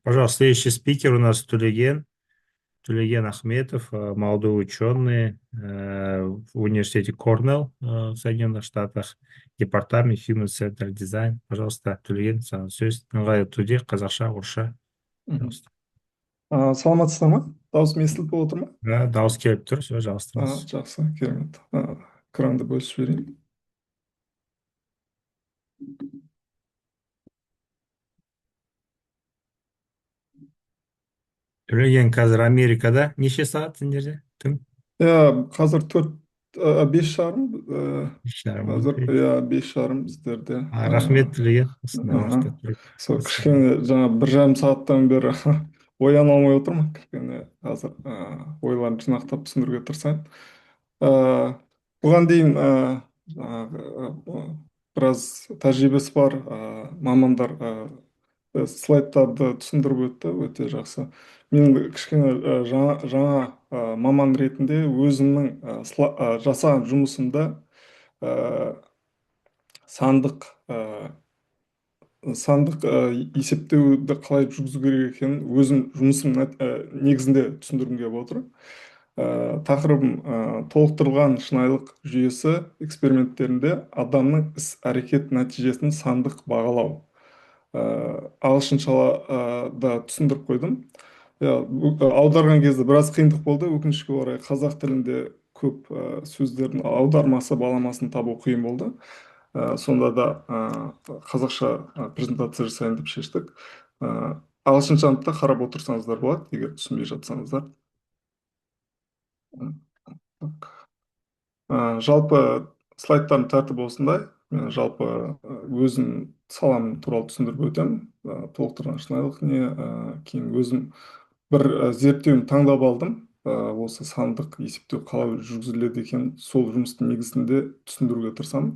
Пожалуйста, следующий спикер у нас Тулеген Ахметов, молодой ученый в университете Корнелл в Соединенных Штатах, департамент Human Centered Design. Пожалуйста, Тулеген, саған сөз. Ыңғайлы түрде қазақша, орысша. Мгм. Пожалуйста. Саламатсыздар ма? Дауысым естіліп болып отыр ма? Дауыс келіп тұр, сөз жалғастырыңыз. Жақсы, керемет. Экранды бөлісіп жіберейін. Тулеген қазір Америкада. Неше сағат сендерде? Түн? Қазір 5 жарым. Үш жарым Қазір ғой. 5 жарым біздерде. Рахмет, Тулеген. Осындай Ага. уақытта тұрып. Сол кішкене жаңа 1,5 сағаттан бері ояна алмай отырмын. Кішкене қазір ойларымды жинақтап түсіндіруге тырысайын. Ә, Бұған дейін жаңағы біраз тәжірибесі бар мамандар слайдтарды түсіндіріп өтті, өте жақсы. Мен кішкене жаңа маман ретінде өзімнің жасаған жұмысымда ә, сандық сандық есептеуді қалай жүргізу керек екенін өзім жұмысым негізінде түсіндіргім келіп отыр. Тақырыбым толықтырылған шынайылық жүйесі эксперименттерінде адамның іс әрекет нәтижесін сандық бағалау. Ағылшыншала да түсіндіріп қойдым. Аударған кезде біраз қиындық болды. Өкінішке орай қазақ тілінде көп сөздердің аудармасы баламасын табу қиын болды. Сонда да қазақша презентация жасайын деп шештік. Ағылшыншаны да қарап отырсаңыздар болады, егер түсінбей жатсаңыздар. Так. Жалпы слайдтардың тәртібі осындай. Мен жалпы өзім салам туралы түсіндіріп өтемін. Толықтырған шынайылық не, кейін өзім бір зерттеуін таңдап алдым. Осы сандық есептеу қалай жүргізіледі екен, сол жұмыстың негізінде түсіндіруге тырысамын.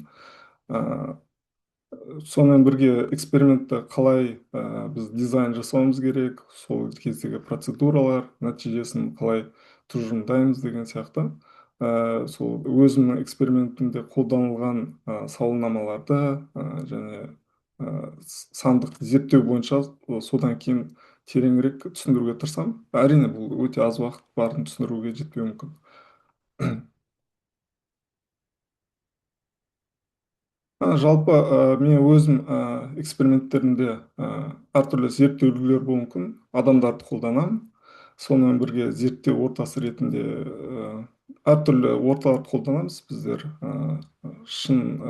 Сонымен бірге экспериментті қалай біз дизайн жасауымыз керек, сол кездегі процедуралар, нәтижесін қалай тұжырымдаймыз деген сияқты. Сол өзімнің экспериментімде қолданылған сауалнамаларды және сандық зерттеу бойынша содан кейін тереңірек түсіндіруге тырысамын. Әрине бұл өте аз уақыт, барын түсіндіруге жетпеуі мүмкін. Жалпы мен өзім эксперименттерімде әртүрлі зерттеу үлгілері болуы мүмкін. Адамдарды қолданамын. Сонымен бірге зерттеу ортасы ретінде әртүрлі орталарды қолданамыз біздер. Шын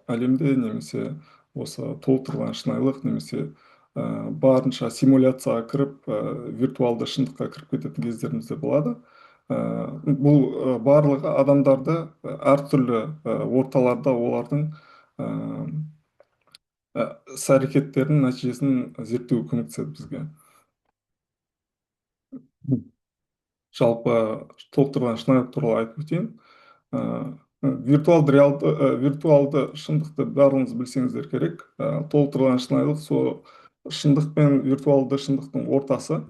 әлемде немесе осы толықтырылған шынайылық немесе барынша симуляцияға кіріп, виртуалды шындыққа кіріп кететін кездеріміз де болады. Бұл барлығы адамдарды әртүрлі орталарда олардың іс әрекеттерінің нәтижесін зерттеуге көмектеседі бізге. Жалпы толықтырылған шынайылық туралы айтып өтейін. Виртуалды шындықты барлығыңыз білсеңіздер керек. Толықтырылған шынайылық сол шындық пен виртуалды шындықтың ортасы.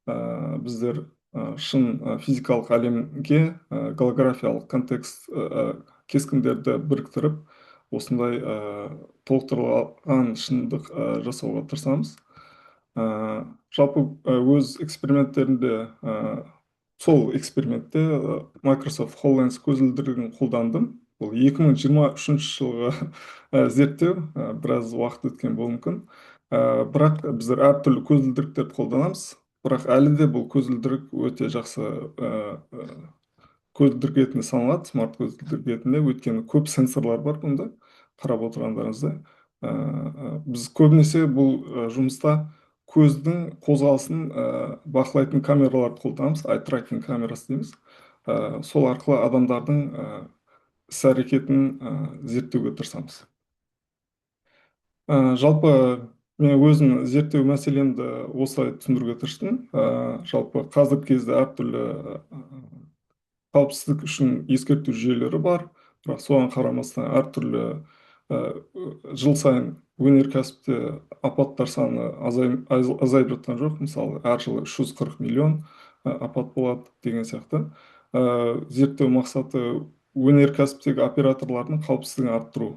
Біздер шын физикалық әлемге голографиялық контекст кескіндерді біріктіріп, осындай толықтырылған шындық жасауға тырысамыз. Жалпы өз эксперименттерінде сол экспериментте Microsoft HoloLens көзілдірігін қолдандым. Бұл 2023 жылғы зерттеу, біраз уақыт өткен болуы мүмкін. Бірақ біздер әртүрлі көзілдіріктерді қолданамыз. Бірақ әлі де бұл көзілдірік өте жақсы көзілдірік ретінде саналады, смарт көзілдірік ретінде, өйткені көп сенсорлар бар бұнда, қарап отырғандарыңызда. Біз көбінесе бұл жұмыста көздің қозғалысын бақылайтын камераларды қолданамыз, ай трекинг камерасы дейміз. Сол арқылы адамдардың іс әрекетін зерттеуге тырысамыз. Жалпы мен өзім зерттеу мәселемді осылай түсіндіруге тырыстым. Жалпы қазіргі кезде әртүрлі қауіпсіздік үшін ескерту жүйелері бар, бірақ соған қарамастан әртүрлі жыл сайын өнеркәсіпте апаттар саны азайып жатқан жоқ. Мысалы, әр жылы 340 миллион апат болады деген сияқты. Зерттеу мақсаты өнеркәсіптегі операторлардың қауіпсіздігін арттыру.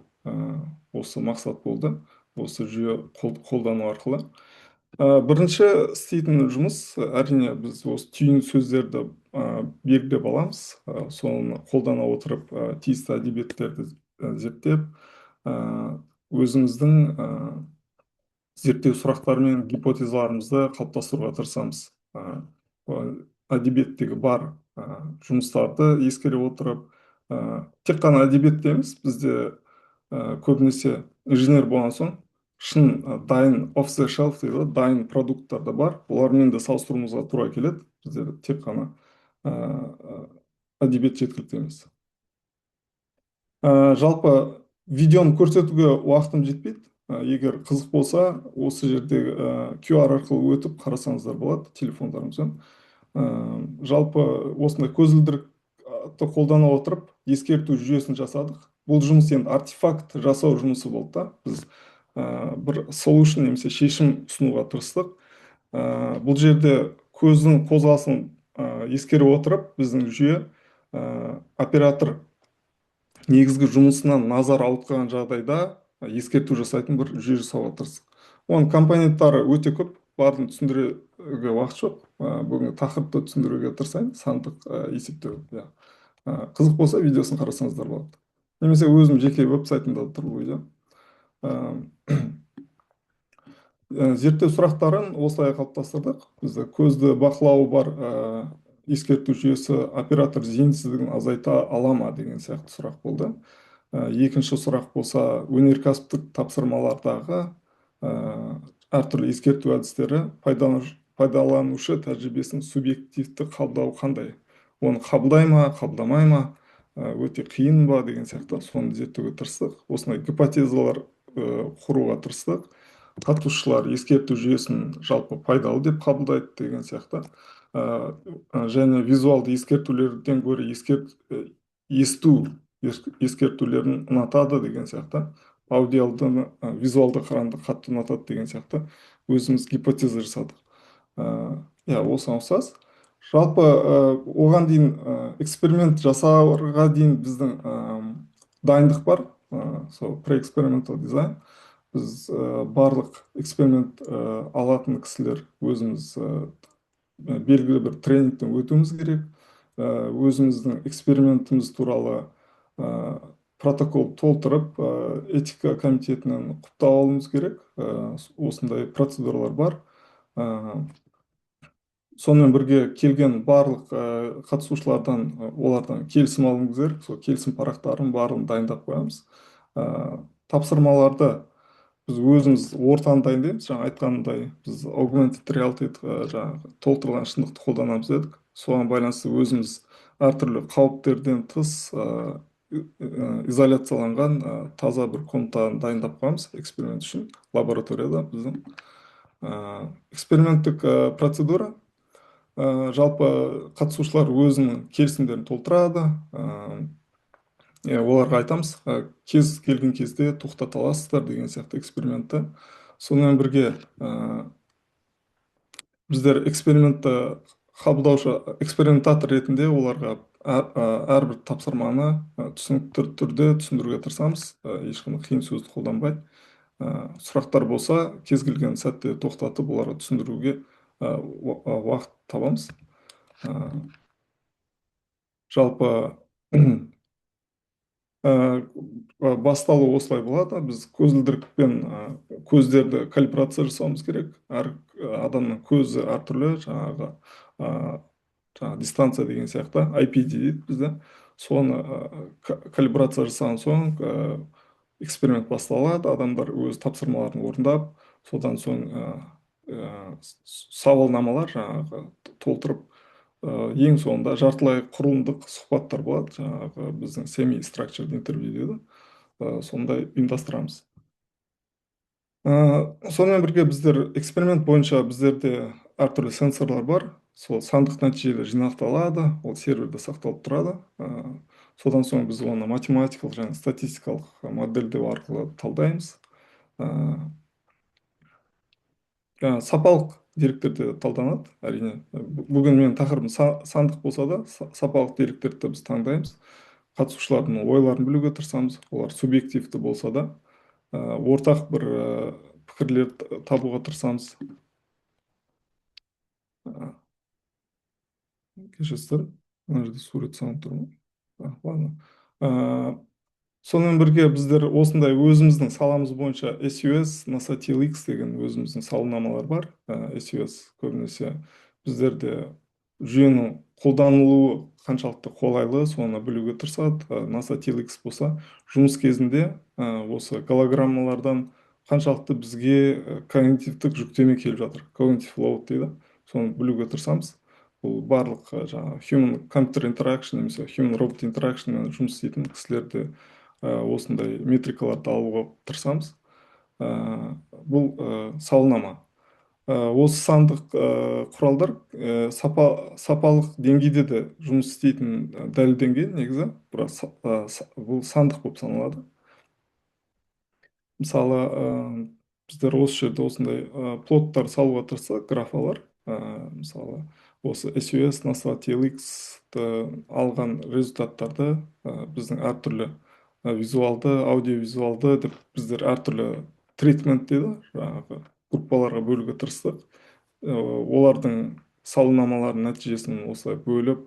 Осы мақсат болды, осы жүйе қолдану арқылы. Бірінші істейтін жұмыс әрине біз осы түйін сөздерді белгілеп аламыз. Соны қолдана отырып тиісті әдебиеттерді зерттеп өзіміздің зерттеу сұрақтары мен гипотезаларымызды қалыптастыруға тырысамыз. Әдебиеттегі бар жұмыстарды ескере отырып, тек қана әдебиетте емес, бізде көбінесе инженер болған соң шын дайын off the shelf дейді ғой, дайын продукттар да бар. Олармен де салыстыруымызға тура келеді. Бізде тек қана әдебиет жеткілікті емес. Жалпы видеоны көрсетуге уақытым жетпейді. Егер қызық болса, осы жердегі QR арқылы өтіп қарасаңыздар болады телефондарыңызбен. Жалпы осындай көзілдірікті қолдана отырып ескерту жүйесін жасадық. Бұл жұмыс енді артефакт жасау жұмысы болды да. Біз бір solution немесе шешім ұсынуға тырыстық. Бұл жерде көздің қозғалысын ескере отырып, біздің жүйе оператор негізгі жұмысынан назар ауытқыған жағдайда ескерту жасайтын бір жүйе жасауға тырыстық. Оның компоненттары өте көп, барын түсіндіруге уақыт жоқ. Бүгінгі тақырыпты түсіндіруге тырысайын, сандық есептеу. Қызық болса, видеосын қарасаңыздар болады. Немесе өзім жеке веб-сайтымда тұр бұл видео. Зерттеу сұрақтарын осылай қалыптастырдық. Бізде көзді бақылауы бар ескерту жүйесі оператор зейінсіздігін азайта ала ма деген сияқты сұрақ болды. Екінші сұрақ болса, өнеркәсіптік тапсырмалардағы әртүрлі ескерту әдістері пайдаланушы тәжірибесін субъективті қабылдау қандай? Оны қабылдай ма, қабылдамай ма, өте қиын ба деген сияқты соны зерттеуге тырыстық. Осындай гипотезалар құруға тырыстық. Қатысушылар ескерту жүйесін жалпы пайдалы деп қабылдайды деген сияқты. Және визуалды ескертулерден гөрі есту ескертулерін ұнатады деген сияқты. Аудиалды, визуалды қаранды қатты ұнатады деген сияқты өзіміз гипотеза жасадық. Осыған ұқсас. Жалпы оған дейін эксперимент жасауға дейін біздің дайындық бар. Сол pre-experimental design. Біз барлық эксперимент алатын кісілер өзіміз белгілі бір тренингтен өтуіміз керек. Өзіміздің экспериментіміз туралы протокол толтырып, этика комитетінен құптап алуымыз керек. Осындай процедуралар бар. Сонымен бірге келген барлық қатысушылардан олардан келісім алуымыз керек. Сол келісім парақтарын барлығын дайындап қоямыз. Тапсырмаларды біз өзіміз ортаны дайындаймыз. Жаңа айтқанымдай, біз augmented reality толтырылған шындықты қолданамыз дедік. Соған байланысты өзіміз әртүрлі қауіптерден тыс изоляцияланған таза бір комнатаны дайындап қоямыз эксперимент үшін лабораторияда біздің. Эксперименттік процедура. Жалпы қатысушылар өзінің келісімдерін толтырады. Оларға айтамыз, кез келген кезде тоқтата аласыздар деген сияқты экспериментті. Сонымен бірге біздер экспериментті қабылдаушы экспериментатор ретінде оларға әрбір тапсырманы түсінікті түрде түсіндіруге тырысамыз. Ешқандай қиын сөзді қолданбай. Сұрақтар болса, кез келген сәтте тоқтатып оларға түсіндіруге уақыт табамыз. Жалпы басталу осылай болады. Біз көзілдірікпен көздерді калибрация жасауымыз керек. Әр адамның көзі әртүрлі, жаңағы дистанция деген сияқты IP дейді бізде. Соны калибрация жасаған соң эксперимент басталады. Адамдар өз тапсырмаларын орындап, содан соң сауалнамалар жаңағы толтырып, ең соңында жартылай құрылымдық сұхбаттар болады. Жаңағы біздің semi-structured interview дейді. Сондай ұйымдастырамыз. Сонымен бірге біздер эксперимент бойынша біздерде әртүрлі сенсорлар бар. Сол сандық нәтижелер жинақталады, ол серверде сақталып тұрады. Содан соң біз оны математикалық және статистикалық модельдеу арқылы талдаймыз. Сапалық деректерде талданады, әрине. Бүгін мен тақырыбым сандық болса да, сапалық деректерді біз таңдаймыз. Қатысушылардың ойларын білуге тырысамыз. Олар субъективті болса да, ортақ бір пікірлер табуға тырысамыз. кешіріңіздер, мына жерде сурет салынып тұр ма? Ладно. Ә, Сонымен бірге біздер осындай өзіміздің саламыз бойынша SUS, NASATLX деген өзіміздің сауалнамалар бар. SUS көбінесе біздерде жүйенің қолданылуы қаншалықты қолайлы, соны білуге тырысады. NASATLX болса, жұмыс кезінде осы голограммалардан қаншалықты бізге когнитивтік жүктеме келіп жатыр. Cognitive load дейді. Соны білуге тырысамыз. Бұл барлық жаңағы human computer interaction немесе human robot interactionмен жұмыс істейтін кісілерді осындай метрикаларды алуға тырысамыз. Бұл сауалнама. Осы сандық құралдар сапалық деңгейде де жұмыс істейтін дәлелденген негізі, бірақ бұл сандық болып саналады. Мысалы, біздер осы жерде осындай плоттар салуға тырыссақ, графалар, мысалы, осы SUS, NASA, TLX-ті алған результаттарды біздің әртүрлі визуалды, аудиовизуалды деп біздер әртүрлі тритмент дейді, жаңағы группаларға бөлуге тырыстық. Олардың сауалнамаларының нәтижесін осылай бөліп,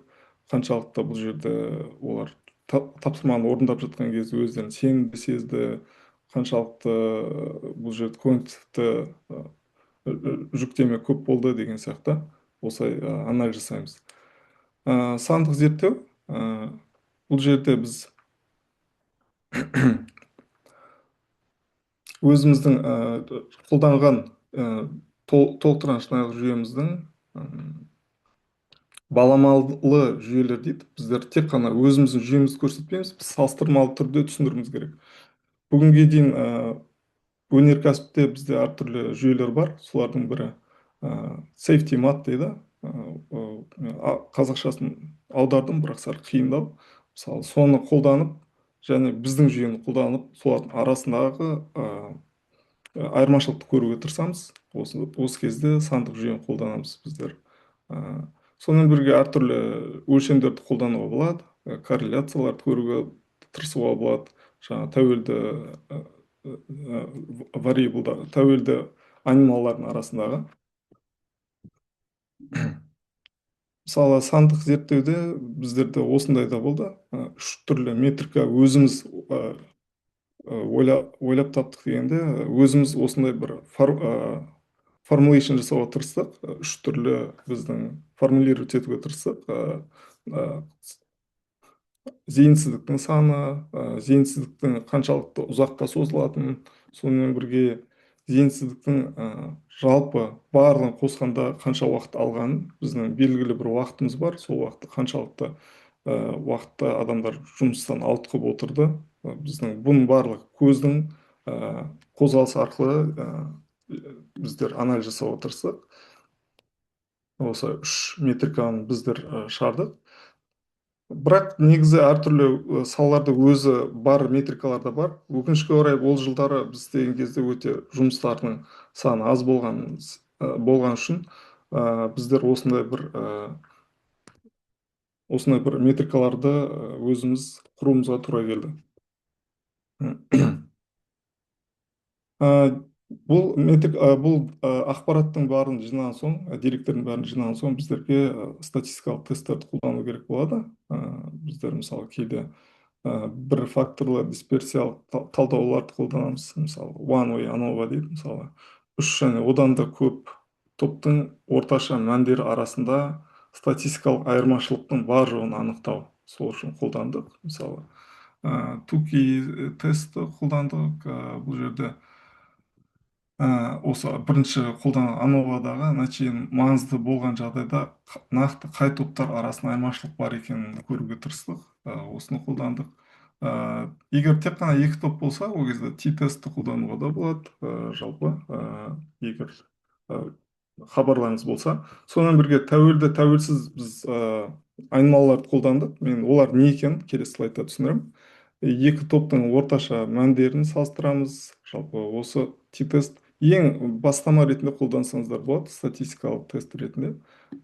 қаншалықты бұл жерде олар тапсырманы орындап жатқан кезде өздерін сенімді сезді, қаншалықты бұл жерде когнитивті жүктеме көп болды деген сияқты осылай анализ жасаймыз. Сандық зерттеу, бұл жерде біз өзіміздің қолданған толықтырған шынайылық жүйеміздің баламалы жүйелер дейді. Біздер тек қана өзіміздің жүйемізді көрсетпейміз, біз салыстырмалы түрде түсіндіруіміз керек. Бүгінге дейін өнеркәсіпте бізде әртүрлі жүйелер бар. Солардың бірі safety mat дейді. Қазақшасын аудардым, бірақ сәл қиындау. Мысалы, соны қолданып, және біздің жүйені қолданып, солардың арасындағы айырмашылықты көруге тырысамыз. Осы кезде сандық жүйені қолданамыз біздер. Сонымен бірге әртүрлі өлшемдерді қолдануға болады, корреляцияларды көруге тырысуға болады. Жаңа тәуелді variable, тәуелді анималардың арасындағы. Мысалы, сандық зерттеуде біздерде осындай да болды. Үш түрлі метрика өзіміз ойлап таптық дегенде, өзіміз осындай бір формулейшн жасауға тырыстық. Үш түрлі біздің формулировать етуге тырыстық. Зейінсіздіктің саны, зейінсіздіктің қаншалықты ұзаққа созылатынын, сонымен бірге зейінсіздіктің жалпы барлығын қосқанда қанша уақыт алғанын, біздің белгілі бір уақытымыз бар, сол уақытты қаншалықты уақытта адамдар жұмыстан ауытқып отырды. Біздің бұның барлық көздің қозғалысы арқылы біздер анализ жасауға тырыстық. Осы үш метриканы біздер шығардық. Бірақ негізі әртүрлі салаларда өзі бар метрикалар да бар. Өкінішке орай ол жылдары біз істеген кезде өте жұмыстардың саны аз болған үшін біздер осындай бір метрикаларды өзіміз құруымызға тура келді. Бұл ақпараттың барын жинаған соң, деректердің барын жинаған соң біздерге статистикалық тесттерді қолдану керек болады. Біздер мысалы кейде бір факторлы дисперсиялық талдауларды қолданамыз. Мысалы, one way ANOVA дейді. Мысалы, үш және одан да көп топтың орташа мәндері арасында статистикалық айырмашылықтың бар жоғын анықтау. Сол үшін қолдандық. Мысалы, Туки тесті қолдандық. Бұл жерде осы бірінші қолданған ANOVA-дағы нәтиженің маңызды болған жағдайда нақты қай топтар арасында айырмашылық бар екенін көруге тырыстық. Осыны қолдандық. Егер тек қана екі топ болса, ол кезде T-тестті қолдануға да болады. Жалпы, егер хабарларыңыз болса. Сонымен бірге тәуелсіз біз айнымалыларды қолдандық. Мен олар не екенін келесі слайдта түсіндіремін. Екі топтың орташа мәндерін салыстырамыз. Жалпы осы T-тест ең бастама ретінде қолдансаңыздар болады, статистикалық тест ретінде.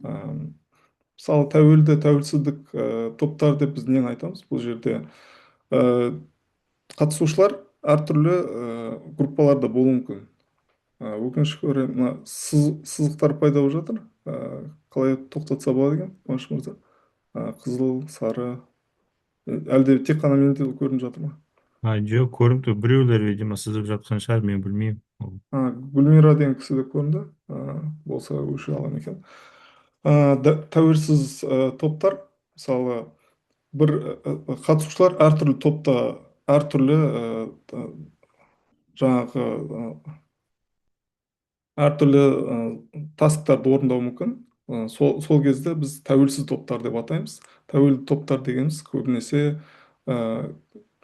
Мысалы, тәуелсіздік топтар деп біз нені айтамыз? Бұл жерде қатысушылар әртүрлі группаларда болуы мүмкін. Өкінішке орай сызықтар пайда болып жатыр. Қалай тоқтатса болады екен, Қуаныш мырза? Қызыл, сары. Әлде тек қана менде көрініп жатыр ма? Жоқ, көрініп тұр. Біреулер, видимо, сызып жатқан шығар, мен білмеймін. Гүлмира деген кісі де көрінді. Болса өшіре аламын екен. Тәуелсіз топтар, мысалы, бір қатысушылар әртүрлі топта әртүрлі жаңағы әртүрлі тасктарды орындау мүмкін. Сол кезде біз тәуелсіз топтар деп атаймыз. Тәуелді топтар дегеніміз көбінесе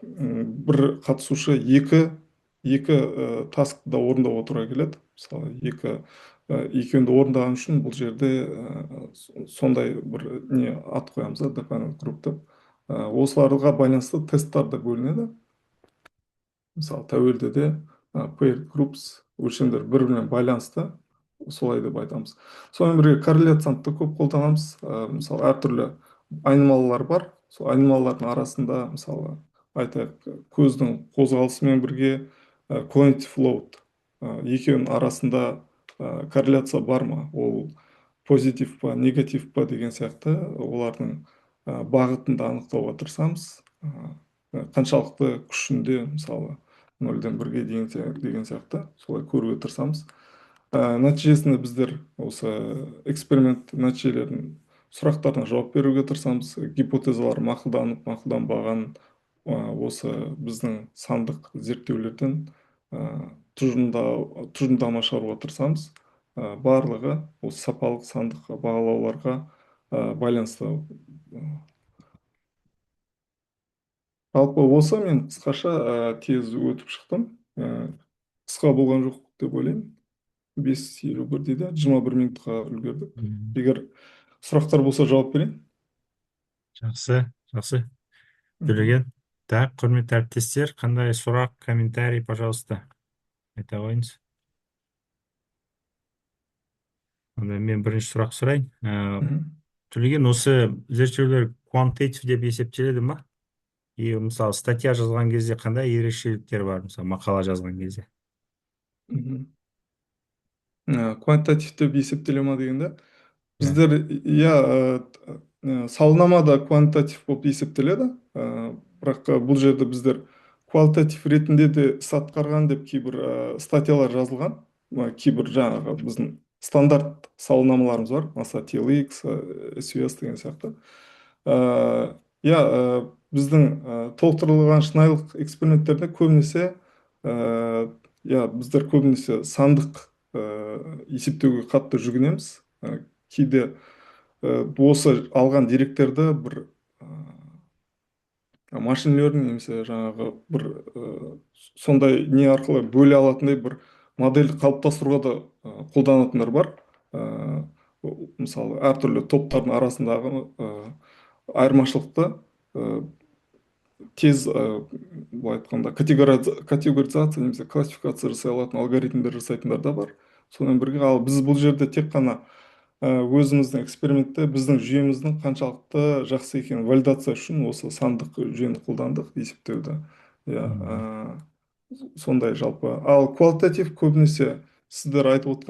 бір қатысушы екі таскты орындауға тура келеді. Мысалы, екеуінде орындаған үшін бұл жерде сондай бір не ат қоямыз да, dependent group деп. Осыларға байланысты тесттар да бөлінеді. Мысалы, тәуелдіде paired groups өлшемдер бір-бірімен байланысты, солай деп айтамыз. Сонымен бірге корреляцияны да көп қолданамыз. Мысалы, әртүрлі айнымалылар бар. Сол айнымалылардың арасында, мысалы, айтайық, көздің қозғалысымен бірге cognitive load екеуінің арасында корреляция бар ма? Ол позитив па, негатив па деген сияқты олардың бағытында анықтауға тырысамыз. Қаншалықты күшінде, мысалы, 0-1-ге дейін деген сияқты солай көруге тырысамыз. Нәтижесінде біздер осы эксперимент нәтижелерін сұрақтарына жауап беруге тырысамыз. Гипотезалар мақұлданып, мақұлданбаған осы біздің сандық зерттеулерден тұжырымдама шығаруға тырысамыз. Барлығы осы сапалық сандық бағалауларға байланысты. Жалпы осы мен қысқаша тез өтіп шықтым. Қысқа болған жоқ деп ойлаймын. 5:51 дейді, 21 минутқа үлгердік. Егер сұрақтар болса жауап берейін. Жақсы, жақсы. Төлеген. Так, құрметті әріптестер, қандай сұрақ, комментарий, пожалуйста, айта қойыңыз. Мен бірінші сұрақ сұрайын. Төлеген, осы зерттеулер quantitative деп есептеледі ма? И мысалы статья жазған кезде қандай ерекшеліктер бар, мысалы мақала жазған кезде? Квантитатив деп есептеле ма дегенде, біздер сауалнамада квантитатив болып есептеледі, бірақ бұл жерде біздер квалитатив ретінде де іс атқарған деп кейбір статьялар жазылған. Кейбір жаңағы біздің стандарт сауалнамаларымыз бар, мысалы TLX, SUS деген сияқты. Біздің толықтырылған шынайылық эксперименттерде көбінесе біздер көбінесе сандық есептеуге қатты жүгінеміз. Кейде осы алған деректерді бір машин learning немесе жаңағы бір сондай не арқылы бөле алатындай бір модель қалыптастыруға да қолданатындар бар. Мысалы, әртүрлі топтардың арасындағы айырмашылықты тез, былай айтқанда, категоризация немесе классификация жасай алатын алгоритмдер жасайтындар да бар. Сонымен бірге, ал біз бұл жерде тек қана өзіміздің экспериментте біздің жүйеміздің қаншалықты жақсы екенін валидация үшін осы сандық жүйені қолдандық есептеуді. Сондай жалпы. Ал квалитатив көбінесе сіздер айтып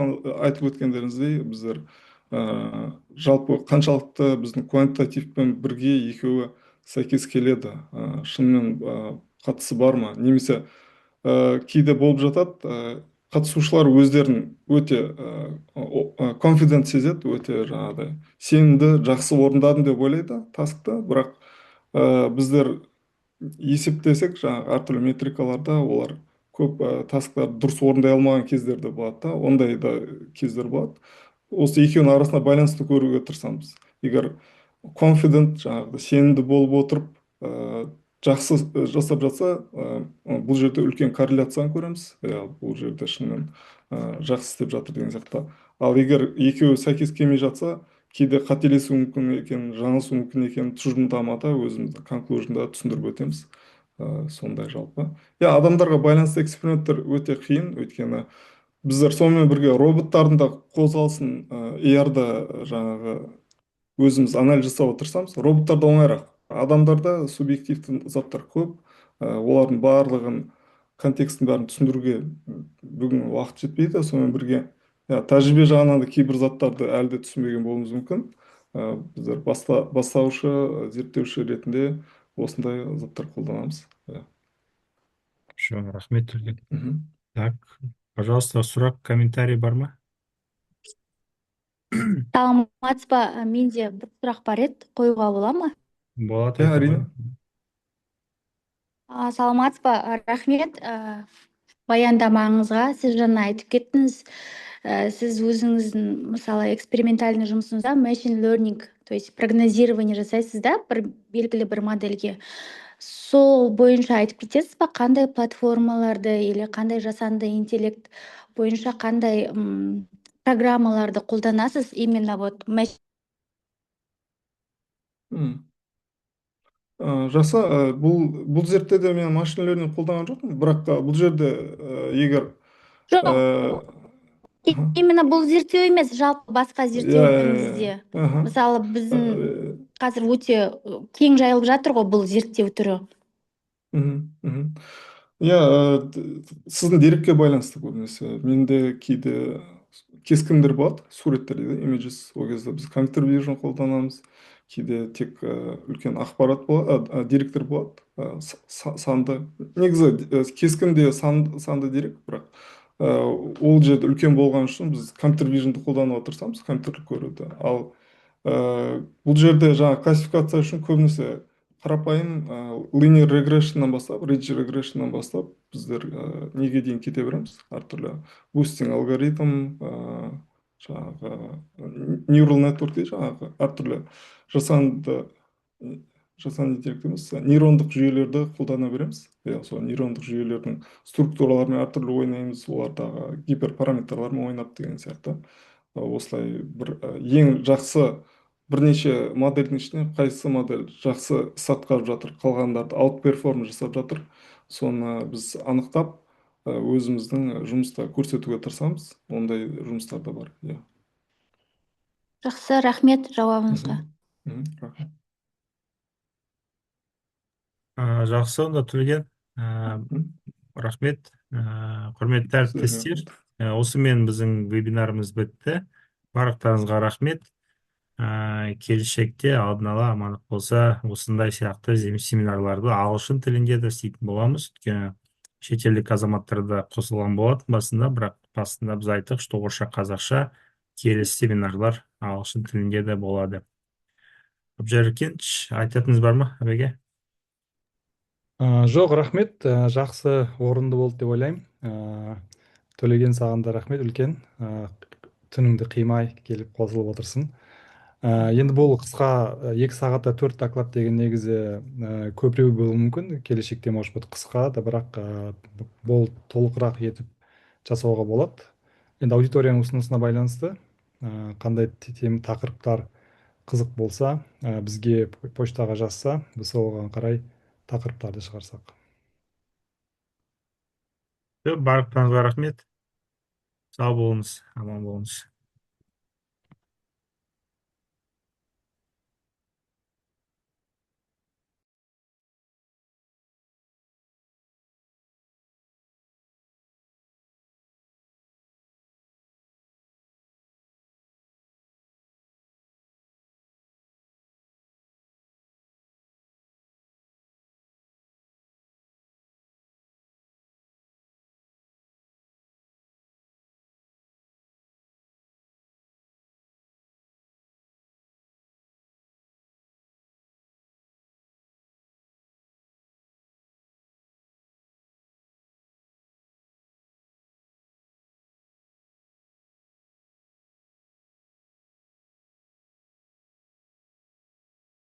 өткендеріңіздей, біздер жалпы қаншалықты біздің квантитативпен бірге екеуі сәйкес келеді, шынымен қатысы бар ма, немесе кейде болып жатады, қатысушылар өздерін өте confident сезеді, өте жаңағыдай сенімді, жақсы орындадым деп ойлайды таскты, бірақ біздер есептесек, жаңағы әртүрлі метрикаларда олар көп тасктарды дұрыс орындай алмаған кездер де болады да, ондай да кездер болады. Осы екеуінің арасында байланысты көруге тырысамыз. Егер confident, жаңағы сенімді болып отырып, жақсы жасап жатса, бұл жерде үлкен корреляцияны көреміз. Бұл жерде шынымен жақсы істеп жатыр деген сияқты. Ал егер екеуі сәйкес келмей жатса, кейде қателесу мүмкін екен, жаңылысу мүмкін екен, тұжырымдамада өзімізді конклюжнда түсіндіріп өтеміз. Сондай жалпы. Адамдарға байланысты эксперименттер өте қиын, өйткені біздер сонымен бірге роботтардың да қозғалысын AR-да жаңағы өзіміз анализ жасауға тырысамыз. Роботтарда оңайырақ. Адамдарда субъективті заттар көп, олардың барлығын контекстін бәрін түсіндіруге бүгін уақыт жетпейді. Сонымен бірге тәжірибе жағынан да кейбір заттарды әлі де түсінбеген болуымыз мүмкін. Біздер бастаушы зерттеуші ретінде осындай заттар қолданамыз. Иә. Хорошо, рахмет, Төлеген. Мгм. Так, пожалуйста, сұрақ, комментарий бар ма? саламатсыз ба? Менде бір сұрақ бар еді, қоюға бола ма? Болады, Иә, айта әрине. ғой. Саламатсыз ба? Рахмет баяндамаңызға. Сіз жаңа айтып кеттіңіз, сіз өзіңіздің мысалы экспериментальный жұмысыңызда machine learning, то есть прогнозирование жасайсыз да, бір белгілі бір модельге. Сол бойынша айтып кетесіз ба, қандай платформаларды или қандай жасанды интеллект бойынша қандай программаларды қолданасыз именно вот М. Жақсы, бұл зерттеуде мен машин learning қолданған жоқпын, бірақ бұл жерде егер жоқ, аха, именно бұл зерттеу емес, жалпы басқа иә, иә, зерттеуіңізде. аха. Мысалы, біздің Э, қазір өте кең жайылып жатыр ғой бұл зерттеу түрі. мгм, мгм. Иә, сіздің дерекке байланысты көбінесе. Менде кейде кескіндер болады, суреттер дейді, images. Ол кезде біз компьютер vision қолданамыз. Кейде тек үлкен ақпарат болады, деректер болады, санды. Негізі кескінде санды дерек, бірақ ол жерде үлкен болған үшін біз компьютер вижнді қолдануға тырысамыз, компьютерлік көруді. Ал бұл жерде жаңа классификация үшін көбінесе қарапайым linear regressionнан бастап, ridge regressionнан бастап біздер неге дейін кете береміз. Әртүрлі boosting алгоритм, жаңағы neural network дейді, жаңағы әртүрлі жасанды жасанды интеллект емес, нейрондық жүйелерді қолдана береміз. Иә, сол нейрондық жүйелердің структураларымен әртүрлі ойнаймыз, олардағы гиперпараметрлармен ойнап деген сияқты. Осылай бір ең жақсы бірнеше модельдің ішінен қайсы модель жақсы іс атқарып жатыр, қалғандарды аутперформ жасап жатыр, соны біз анықтап өзіміздің жұмыста көрсетуге тырысамыз. Ондай жұмыстар да бар. Иә. Жақсы, рахмет жауабыңызға. Мгм. Мгм. Рахмет. Жақсы, онда Төлеген. Мгм. Рахмет. Құрметті Сіздерге әріптестер, рахмет. осымен біздің вебинарымыз бітті. Барлықтарыңызға рахмет. Келешекте алдын ала амандық болса, осындай сияқты семинарларды ағылшын тілінде де істейтін боламыз. Өйткені шетелдік азаматтар да қосылған болатын басында, бірақ басында біз айттық, что орысша, қазақша келесі семинарлар ағылшын тілінде де болады. Абжаркенч, айтатыныңыз бар ма, әбеге? Жоқ, рахмет. Жақсы, орынды болды деп ойлаймын. Төлеген, саған да рахмет үлкен. Түніңді қимай келіп қосылып отырсың. Енді бұл қысқа 2 сағатта 4 доклад деген негізі көпірек болуы мүмкін. Келешекте может быть қысқа да, бірақ бұл толығырақ етіп жасауға болады. Енді аудиторияның ұсынысына байланысты қандай тақырыптар қызық болса, бізге почтаға жазса, біз оған қарай тақырыптарды шығарсақ. Барлықтарыңызға рахмет. Сау болыңыз, аман болыңыз.